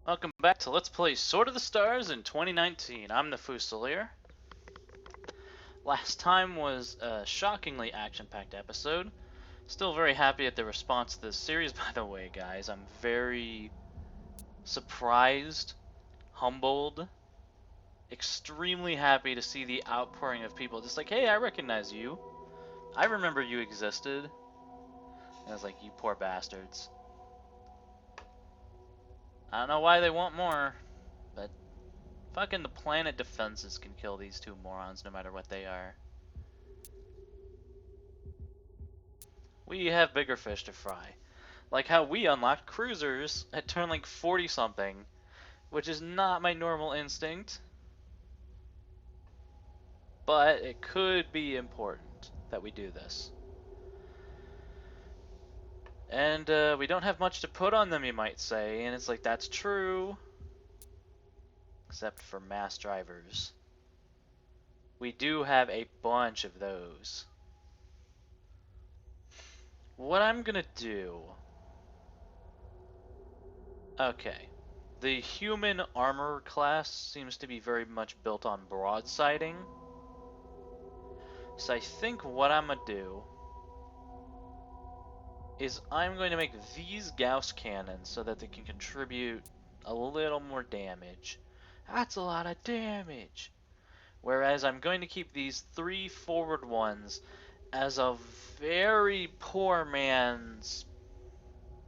Welcome back to Let's Play Sword of the Stars in 2019. I'm the Fusilier. Last time was a shockingly action-packed episode. Still very happy at the response to this series, by the way, guys. I'm very surprised, humbled, extremely happy to see the outpouring of people. Just like, hey, I recognize you. I remember you existed. And I was like, you poor bastards. I don't know why they want more, but fucking the planet defenses can kill these two morons no matter what they are. We have bigger fish to fry. Like how we unlocked cruisers at turn like 40 something, which is not my normal instinct. But it could be important that we do this. And we don't have much to put on them, you might say, and it's like, that's true. Except for mass drivers. We do have a bunch of those. What I'm gonna do... Okay. The human armor class seems to be very much built on broadsiding. So I think what I'm gonna do is I'm going to make these Gauss cannons so that they can contribute a little more damage. That's a lot of damage. Whereas I'm going to keep these three forward ones as a very poor man's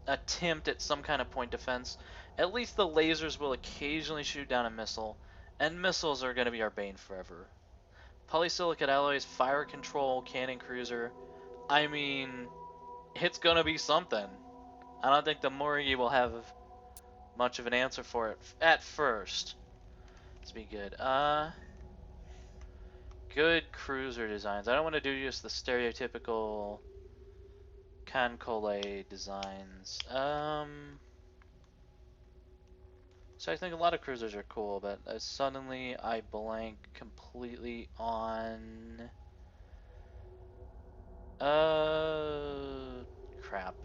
attempt at some kind of point defense. At least the lasers will occasionally shoot down a missile, and missiles are going to be our bane forever. Polysilicate alloys, fire control, cannon cruiser. I mean, it's gonna be something. I don't think the Morrigi will have much of an answer for it at first. Let's be good. Good cruiser designs. I don't want to do just the stereotypical Cancole designs. So I think a lot of cruisers are cool, but suddenly I blank completely on... crap.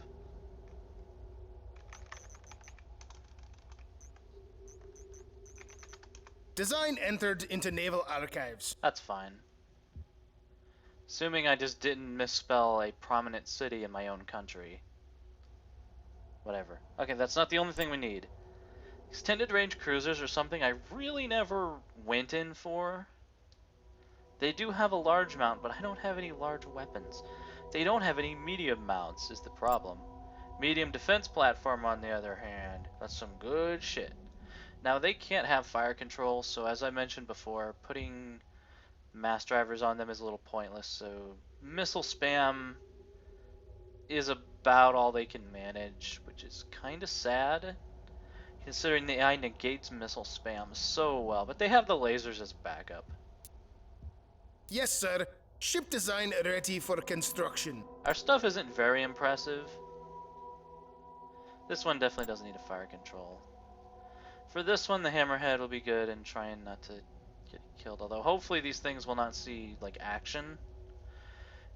Design entered into naval archives. That's fine. Assuming I just didn't misspell a prominent city in my own country. Whatever. Okay, that's not the only thing we need. Extended range cruisers are something I really never went in for. They do have a large mount, but I don't have any large weapons. They don't have any medium mounts, is the problem. Medium defense platform, on the other hand, that's some good shit. Now, they can't have fire control, so as I mentioned before, putting mass drivers on them is a little pointless, so missile spam is about all they can manage, which is kind of sad, considering the AI negates missile spam so well, but they have the lasers as backup. Yes, sir. Ship design ready for construction. Our stuff isn't very impressive. This one definitely doesn't need a fire control. For this one, the hammerhead will be good and trying not to get killed, although hopefully these things will not see like action.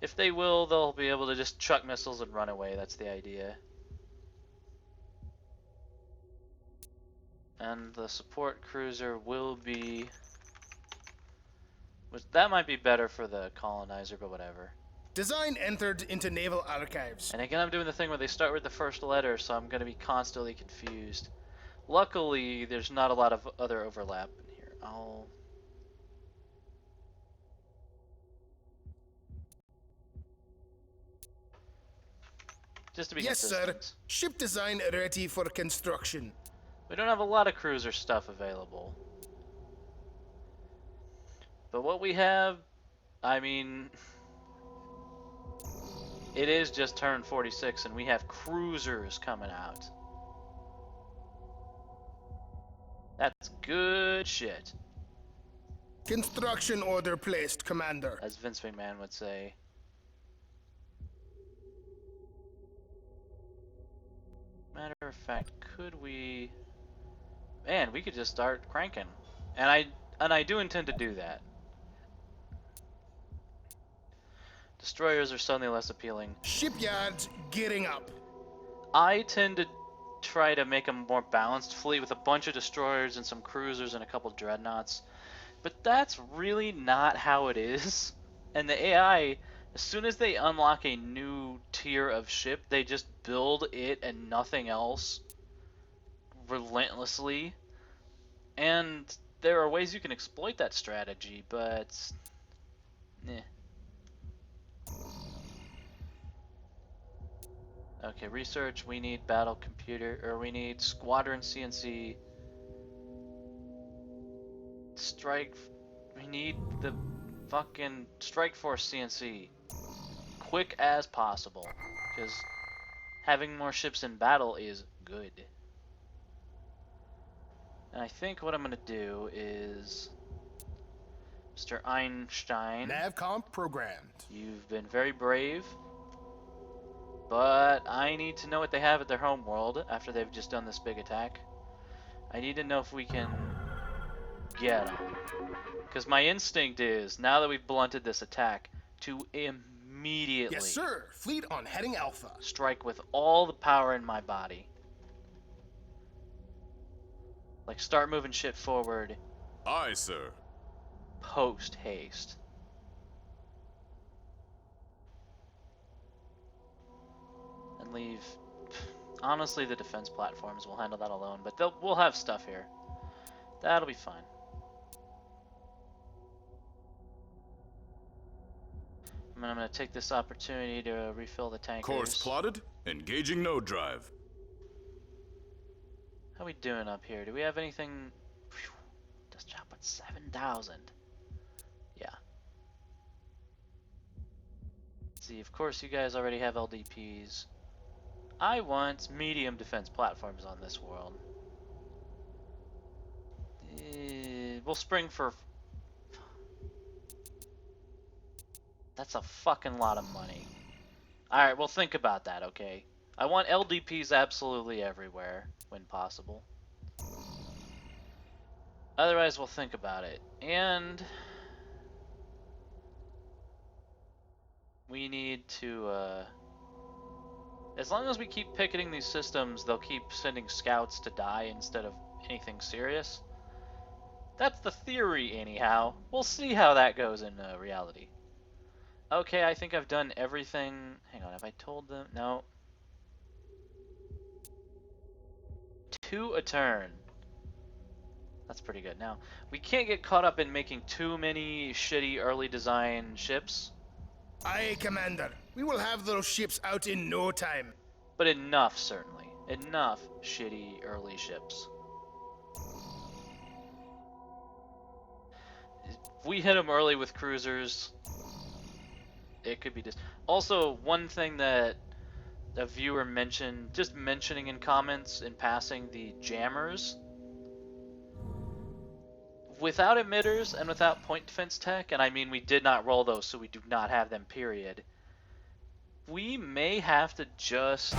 If they will, they'll be able to just chuck missiles and run away. That's the idea. And the support cruiser will be... that might be better for the colonizer, but whatever. Design entered into naval archives. And again, I'm doing the thing where they start with the first letter, so I'm going to be constantly confused. Luckily, there's not a lot of other overlap in here. Just to be yes, consistent. sir. Ship design ready for construction. We don't have a lot of cruiser stuff available. But what we have, I mean... It is just turn 46 and we have cruisers coming out. That's good shit. Construction order placed, Commander. As Vince McMahon would say. Matter of fact, could we... Man, we could just start cranking. And I do intend to do that. Destroyers are suddenly less appealing. Shipyards gearing up. I tend to try to make a more balanced fleet with a bunch of destroyers and some cruisers and a couple dreadnoughts. But that's really not how it is. And the AI, as soon as they unlock a new tier of ship, they just build it and nothing else relentlessly. And there are ways you can exploit that strategy, but eh. Okay, research, we need battle computer, or we need squadron CNC. Strike, we need the fucking Strike Force CNC. Quick as possible, because having more ships in battle is good. And I think what I'm going to do is, Mr. Einstein, Navcomp programmed. you've been very brave, but I need to know what they have at their home world after they've just done this big attack. I need to know if we can get them. Because my instinct is, now that we've blunted this attack, to immediately Yes, sir. Fleet on heading Alpha. strike with all the power in my body. Like, start moving shit forward. Aye, sir. Post haste. And leave. Honestly, the defense platforms will handle that alone, but we'll have stuff here. That'll be fine. And I'm going to take this opportunity to refill the tankers. Course plotted. Engaging node drive. How we doing up here? Do we have anything? Phew, just chop at 7,000. Yeah. See, of course you guys already have LDPs. I want medium defense platforms on this world. We'll spring for... That's a fucking lot of money. Alright, well think about that, okay? I want LDPs absolutely everywhere, when possible. Otherwise, we'll think about it. And... we need to, as long as we keep picketing these systems, they'll keep sending scouts to die instead of anything serious. That's the theory, anyhow. We'll see how that goes in reality. Okay, I think I've done everything. Hang on, have I told them? No. 2 a turn. That's pretty good. Now, we can't get caught up in making too many shitty early design ships. Aye, Commander. We will have those ships out in no time. But enough, certainly. Enough shitty early ships. If we hit them early with cruisers, it could be just... Also, one thing that a viewer mentioned, just mentioning in comments in passing, the jammers. Without emitters and without point defense tech, and I mean we did not roll those, so we do not have them, period. We may have to just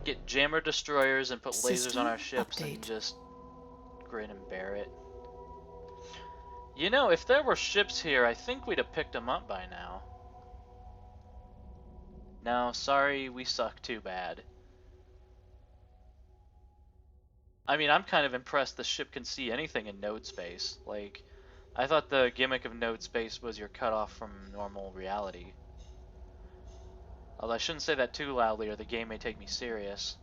get jammer destroyers and put lasers on our ships and just grin and bear it. You know, if there were ships here, I think we'd have picked them up by now. No, sorry, we suck too bad. I mean, I'm kind of impressed the ship can see anything in node space. Like, I thought the gimmick of node space was your cutoff from normal reality. Although I shouldn't say that too loudly or the game may take me serious.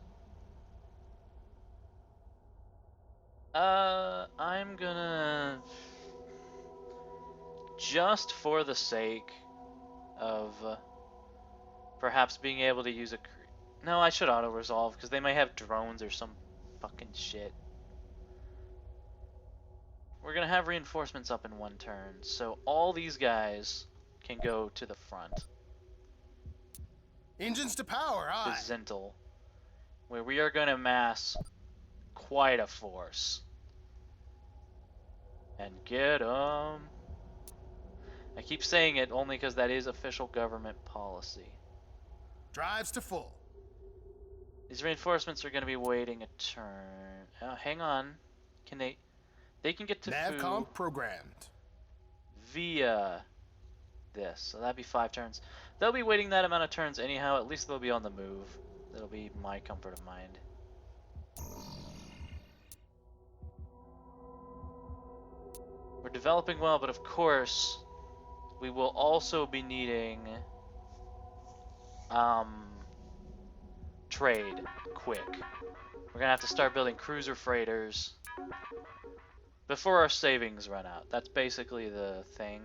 I'm gonna... just for the sake of perhaps being able to use a... No, I should auto-resolve, because they may have drones or some fucking shit. We're gonna have reinforcements up in 1 turn, so all these guys can go to the front. Engines to power, The aye. Zental, where we are gonna mass quite a force. And get 'em. I keep saying it only because that is official government policy. Drives to full. These reinforcements are going to be waiting a turn. Oh, hang on. Can they... They can get to Navcomp programmed. via this. So that'd be 5 turns. They'll be waiting that amount of turns anyhow. At least they'll be on the move. That'll be my comfort of mind. We're developing well, but of course, we will also be needing trade quick. We're gonna have to start building cruiser freighters before our savings run out. That's basically the thing.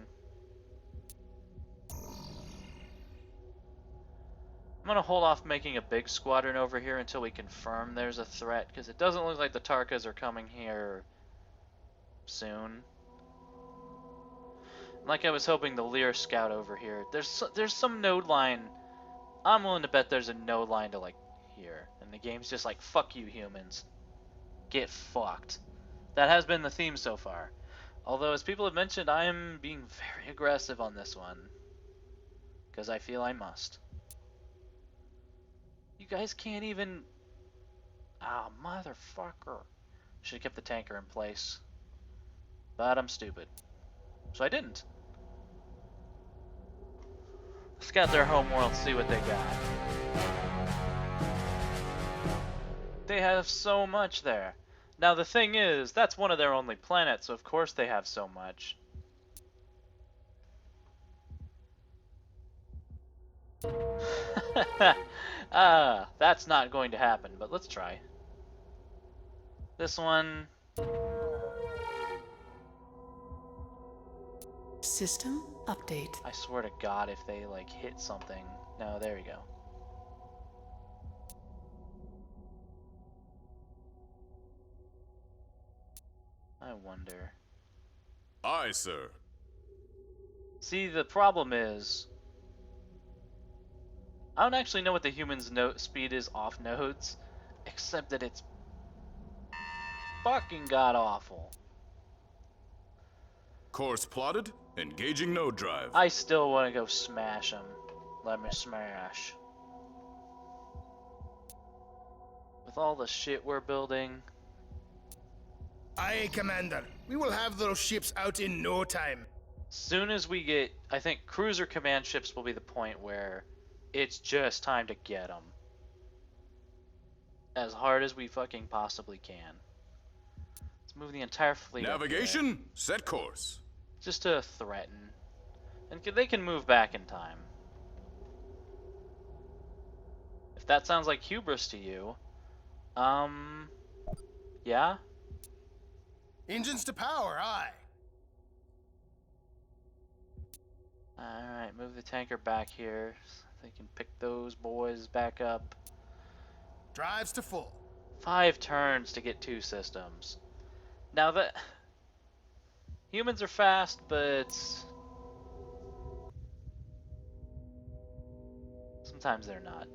I'm gonna hold off making a big squadron over here until we confirm there's a threat, because it doesn't look like the Tarkas are coming here soon. Like I was hoping, the Lear scout over here. There's some node line. I'm willing to bet there's a node line to like here, and the game's just like, fuck you humans, get fucked. That has been the theme so far. Although, as people have mentioned, I am being very aggressive on this one because I feel I must. You guys can't even. Ah, motherfucker. Should have kept the tanker in place, but I'm stupid, so I didn't. Scout their homeworld, see what they got. They have so much there. Now the thing is, that's one of their only planets, so of course they have so much. That's not going to happen, but let's try. This one. System update. I swear to God, if they like hit something. No, there you go. I wonder. Aye, sir. See, the problem is, I don't actually know what the human's speed is off nodes, except that it's fucking god awful. Course plotted. Engaging node drive. I still want to go smash them. Let me smash. With all the shit we're building. Aye, Commander. We will have those ships out in no time. Soon as we get, I think cruiser command ships will be the point where it's just time to get them. As hard as we fucking possibly can. Let's move the entire fleet. Navigation, set course. Just to threaten. And they can move back in time. If that sounds like hubris to you, yeah? Engines to power, aye. Alright, move the tanker back here so they can pick those boys back up. Drives to full. 5 turns to get 2 systems. Now that humans are fast, but sometimes they're not.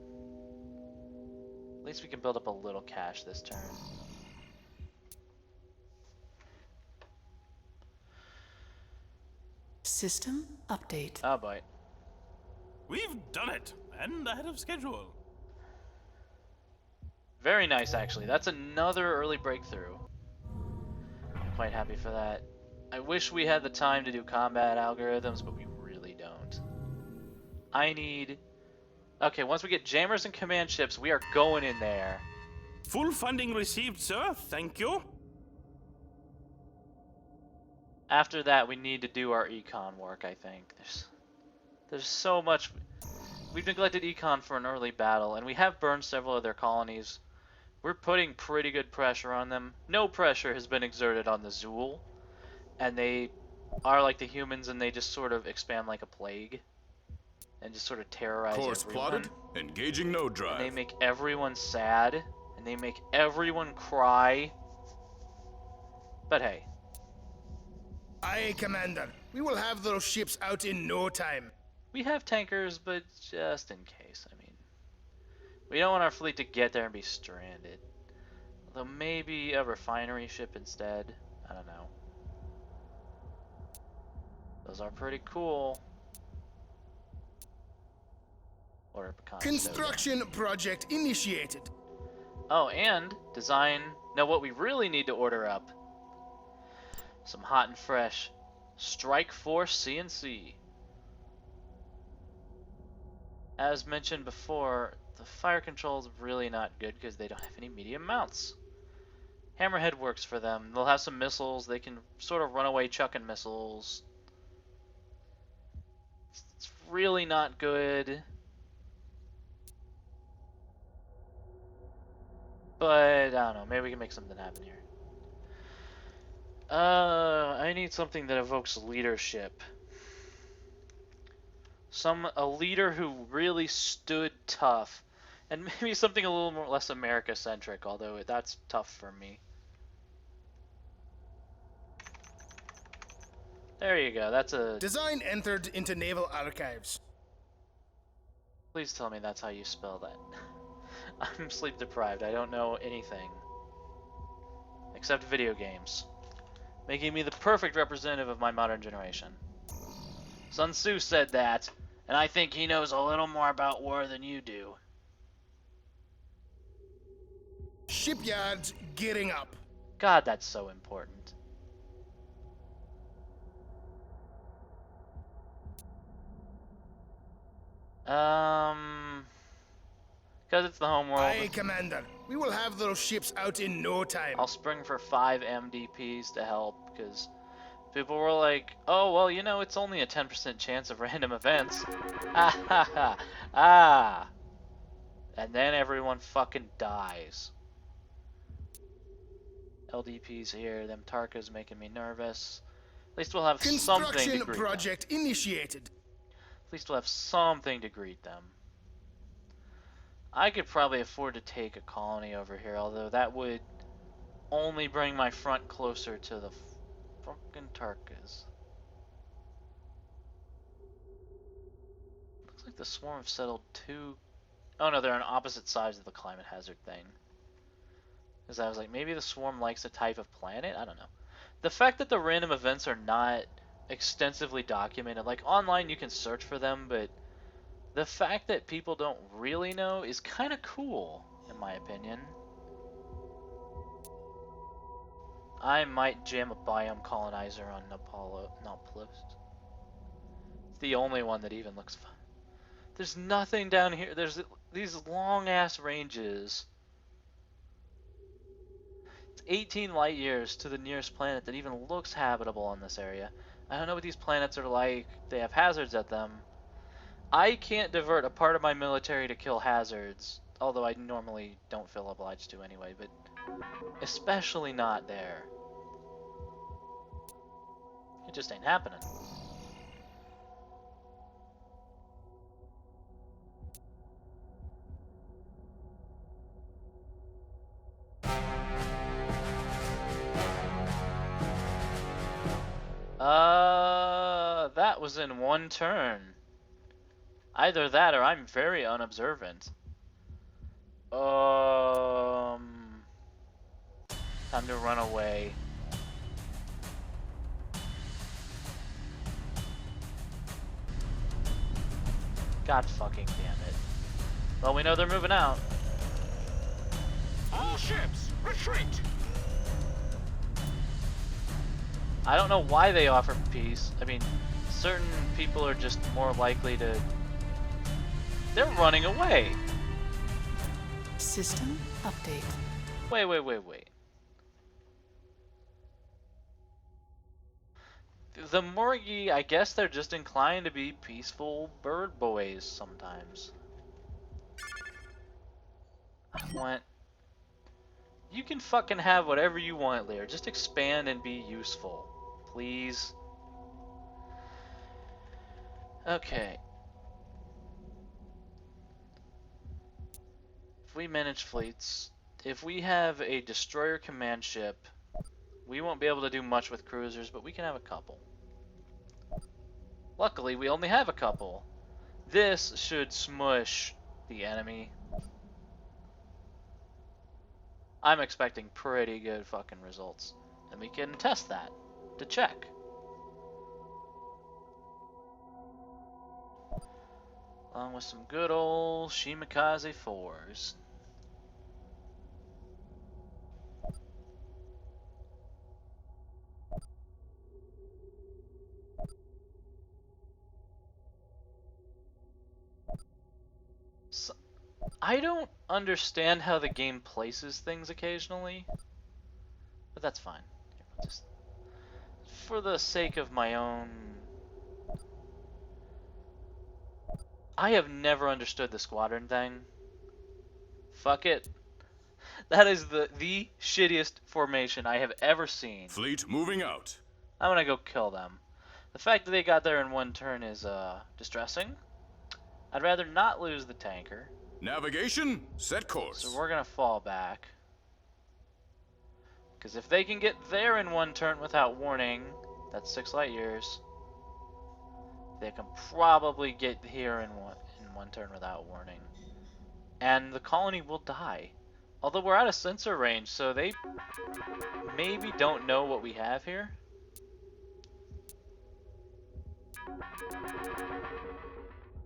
At least we can build up a little cash this turn. System update. Oh boy. We've done it, and ahead of schedule. Very nice, actually. That's another early breakthrough. I'm quite happy for that. I wish we had the time to do combat algorithms, but we really don't. I need... Okay, once we get jammers and command ships, we are going in there. Full funding received, sir. Thank you. After that, we need to do our econ work, I think. There's so much... We've neglected econ for an early battle, and we have burned several of their colonies. We're putting pretty good pressure on them. No pressure has been exerted on the Zool, and they are like the humans, and they just sort of expand like a plague, and just sort of terrorize Course everyone. plotted. Engaging node drive. And they make everyone sad, and they make everyone cry. But hey. Aye, Commander. We will have those ships out in no time. We have tankers, but just in case. I mean, we don't want our fleet to get there and be stranded. Although maybe a refinery ship instead. I don't know. Those are pretty cool. Or a pecan Construction project initiated. Oh, and design. Now, what we really need to order up. Some hot and fresh Strike Force CNC. As mentioned before, the fire control is really not good because they don't have any medium mounts. Hammerhead works for them. They'll have some missiles. They can sort of run away chucking missiles. It's really not good. But, I don't know. Maybe we can make something happen here. I need something that evokes leadership. A leader who really stood tough. And maybe something a little more less America-centric, although that's tough for me. There you go. That's a... Design entered into naval archives. Please tell me that's how you spell that. I'm sleep deprived. I don't know anything. Except video games. Making me the perfect representative of my modern generation. Sun Tzu said that, and I think he knows a little more about war than you do. Shipyards gearing up. God, that's so important. Because it's the homeworld. Aye, Commander. We will have those ships out in no time. I'll spring for 5 MDPs to help, because people were like, oh, well, you know, it's only a 10% chance of random events. Ah ha ha. Ah. And then everyone fucking dies. LDP's here. Them Tarkas making me nervous. At least we'll have something to Construction greet project initiated. them. At least we'll have something to greet them. I could probably afford to take a colony over here, although that would only bring my front closer to the fucking Tarkas. Looks like the swarm have settled too. Oh no, they're on opposite sides of the climate hazard thing. Because I was like, maybe the swarm likes a type of planet? I don't know. The fact that the random events are not extensively documented, like online you can search for them, but the fact that people don't really know is kind of cool, in my opinion. I might jam a biome colonizer on Nauplus. It's the only one that even looks fun. There's nothing down here. There's these long-ass ranges. It's 18 light years to the nearest planet that even looks habitable in this area. I don't know what these planets are like. They have hazards at them. I can't divert a part of my military to kill hazards, although I normally don't feel obliged to anyway, but especially not there. It just ain't happening. That was in one turn. Either that or I'm very unobservant. Time to run away. God fucking damn it. Well, we know they're moving out. All ships, retreat! I don't know why they offer peace. I mean, certain people are just more likely to... They're running away. System update. Wait. The Morrigi, I guess they're just inclined to be peaceful bird boys sometimes. You can fucking have whatever you want, Lear. Just expand and be useful. Please. Okay. If we manage fleets, if we have a destroyer command ship, we won't be able to do much with cruisers, but we can have a couple. Luckily, we only have a couple. This should smush the enemy. I'm expecting pretty good fucking results. And we can test that to check. Along with some good old Shimakaze 4s. I don't understand how the game places things occasionally, but that's fine. Here, we'll just, for the sake of my own... I have never understood the squadron thing. Fuck it. That is the shittiest formation I have ever seen. Fleet moving out. I'm gonna go kill them. The fact that they got there in one turn is distressing. I'd rather not lose the tanker. Navigation, set course. So we're gonna fall back. Because if they can get there in one turn without warning, that's 6 light years. They can probably get here in one turn without warning. And the colony will die. Although we're out of sensor range, so they maybe don't know what we have here.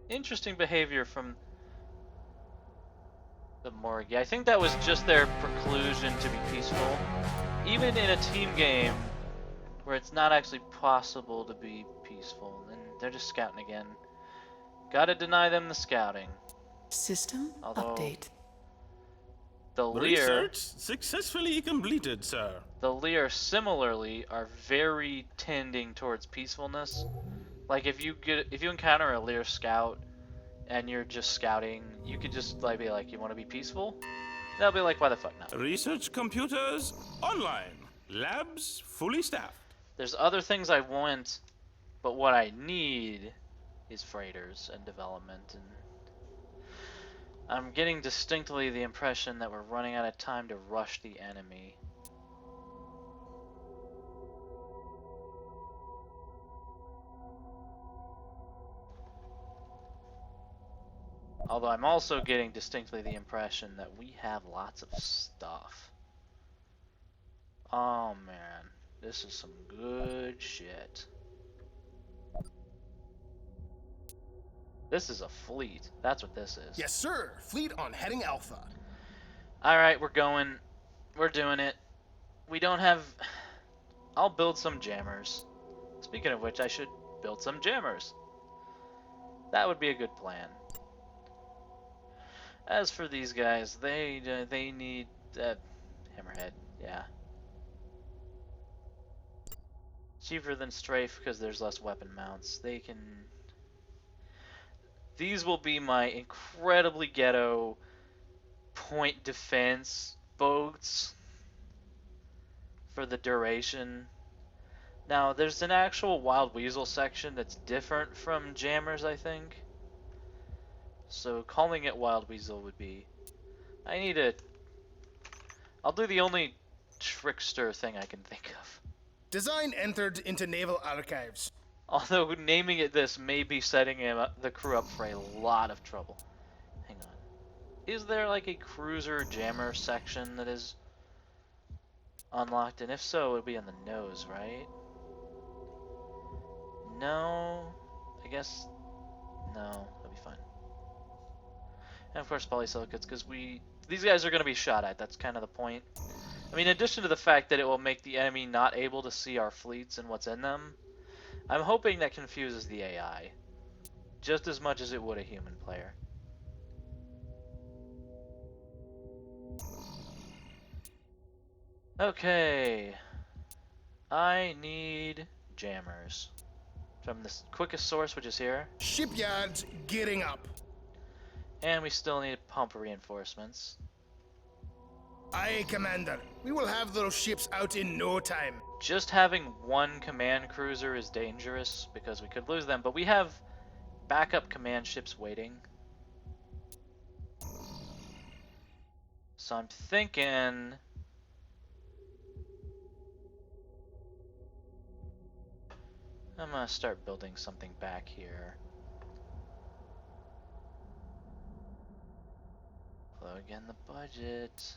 Interesting behavior from the Morrigi. I think that was just their preclusion to be peaceful. Even in a team game where it's not actually possible to be peaceful, and they're just scouting again. Gotta deny them the scouting. System Although update. the Lear, Research successfully completed, sir. the Lear similarly are very tending towards peacefulness. Like if you encounter a Lear scout and you're just scouting, you could just like be like, you want to be peaceful? They'll be like, why the fuck not? Research computers online. Labs fully staffed. There's other things I want, but what I need is freighters and development, and I'm getting distinctly the impression that we're running out of time to rush the enemy. Although I'm also getting distinctly the impression that we have lots of stuff. Oh man, this is some good shit. This is a fleet. That's what this is. Yes, sir. Fleet on heading Alpha. Alright, we're going. We're doing it. We don't have... I'll build some jammers. Speaking of which, I should build some jammers. That would be a good plan. As for these guys, they need hammerhead, yeah. Cheaper than strafe because there's less weapon mounts. They can. These will be my incredibly ghetto point defense boats for the duration. Now, there's an actual Wild Weasel section that's different from jammers, I think. So calling it Wild Weasel would be... I'll do the only trickster thing I can think of. Design entered into naval archives. Although naming it this may be setting the crew up for a lot of trouble. Hang on. Is there like a cruiser jammer section that is unlocked? And if so, it would be on the nose, right? No. I guess... No. That'll be fine. And of course polysilicates, because these guys are going to be shot at. That's kind of the point. I mean, in addition to the fact that it will make the enemy not able to see our fleets and what's in them, I'm hoping that confuses the AI just as much as it would a human player. Okay, I need jammers from the quickest source, which is here. Shipyards gearing up. And we still need pump reinforcements. Aye, Commander. We will have those ships out in no time. Just having one command cruiser is dangerous because we could lose them, but we have backup command ships waiting. So I'm thinking... I'm gonna start building something back here. Although again, the budget...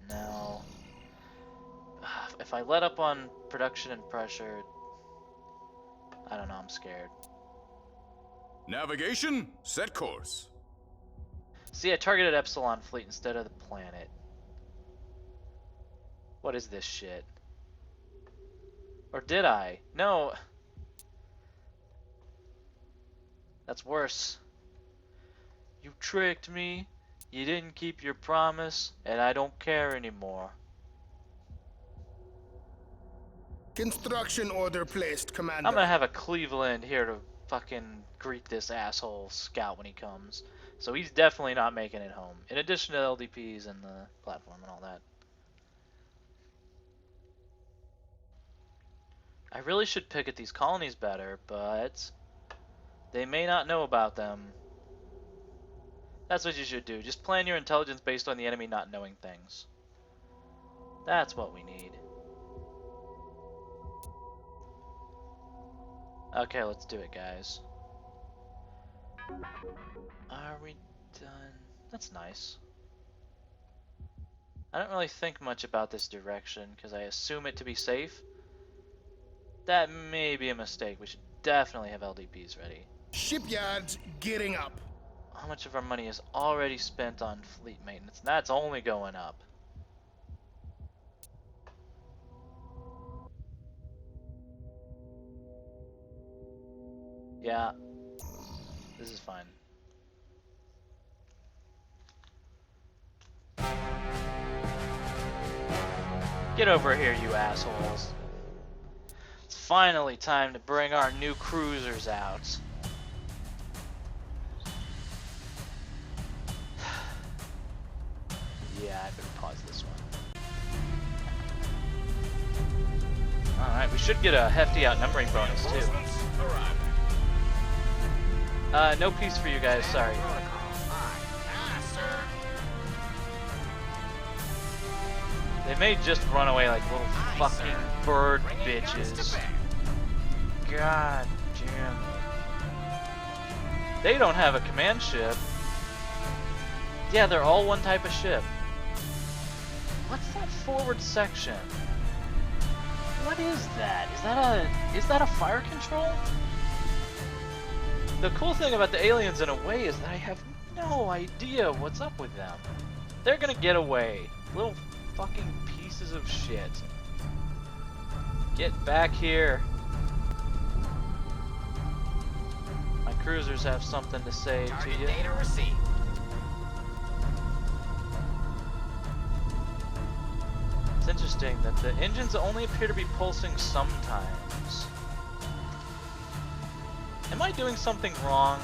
No. If I let up on production and pressure, I don't know, I'm scared. Navigation, set course. See, I targeted Epsilon Fleet instead of the planet. What is this shit? Or did I? No. That's worse. You tricked me. You didn't keep your promise, and I don't care anymore. Construction order placed, I'm Commander. gonna have a Cleveland here to fucking greet this asshole scout when he comes. So he's definitely not making it home. In addition to LDPs and the platform and all that. I really should pick at these colonies better, but they may not know about them. That's what you should do. Just plan your intelligence based on the enemy not knowing things. That's what we need. Okay, let's do it, guys. Are we done? That's nice. I don't really think much about this direction because I assume it to be safe. That may be a mistake. We should definitely have LDPs ready. Shipyards gearing up. How much of our money is already spent on fleet maintenance? That's only going up. Yeah, this is fine. Get over here, you assholes. It's finally time to bring our new cruisers out. Yeah, I better pause this one. Alright, we should get a hefty outnumbering bonus too. No peace for you guys, sorry. They may just run away like little fucking bird bitches. God damn it. They don't have a command ship. Yeah, they're all one type of ship. What's that forward section? What is that? Is that a fire control? The cool thing about the aliens in a way is that I have no idea what's up with them. They're gonna get away. Little fucking pieces of shit. Get back here. My cruisers have something to say to you. Data received. It's interesting that the engines only appear to be pulsing sometimes. Am I doing something wrong?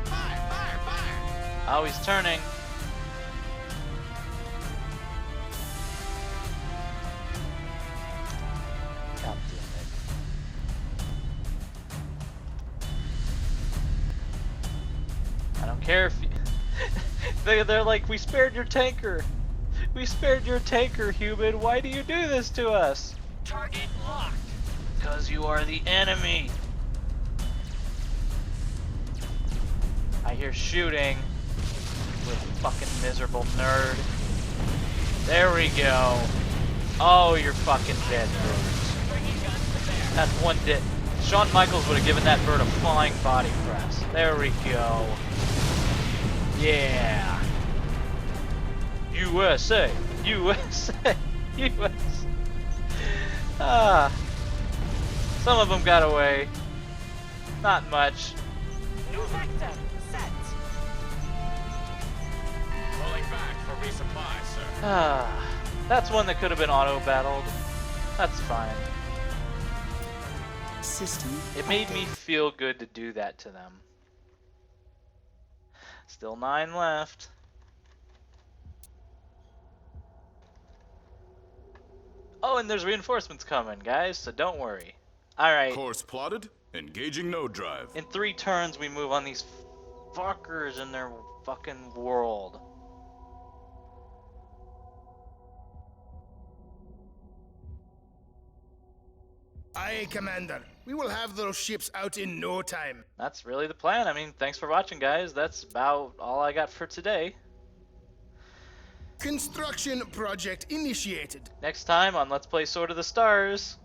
Fire, fire, fire! Oh, he's turning. God damn it. I don't care if you... They're like, we spared your tanker. We spared your tanker, human. Why do you do this to us? Target locked. Because you are the enemy. I hear shooting. You fucking miserable nerd. There we go. Oh, you're fucking dead, dude. Bringing guns to bear. That's one dead. Shawn Michaels would have given that bird a flying body press. There we go. Yeah. USA. USA. USA. Ah. Some of them got away. Not much. New vector set. Rolling back for resupply, sir. Ah. That's one that could have been auto-battled. That's fine. System It made me update. feel good to do that to them. Still 9 left. Oh, and there's reinforcements coming, guys, so don't worry. Alright, Course plotted. Engaging node drive. in 3 turns we move on these fuckers in their fucking world. Aye, Commander. We will have those ships out in no time. That's really the plan. I mean, thanks for watching, guys. That's about all I got for today. Construction project initiated. Next time on Let's Play Sword of the Stars,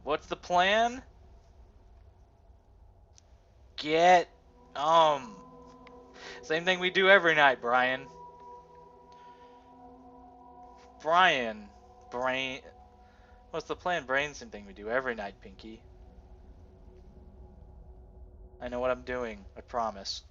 what's the plan? Get same thing we do every night, Brian. What's the plan? Brain thing we do every night, Pinky. I know what I'm doing. I promise.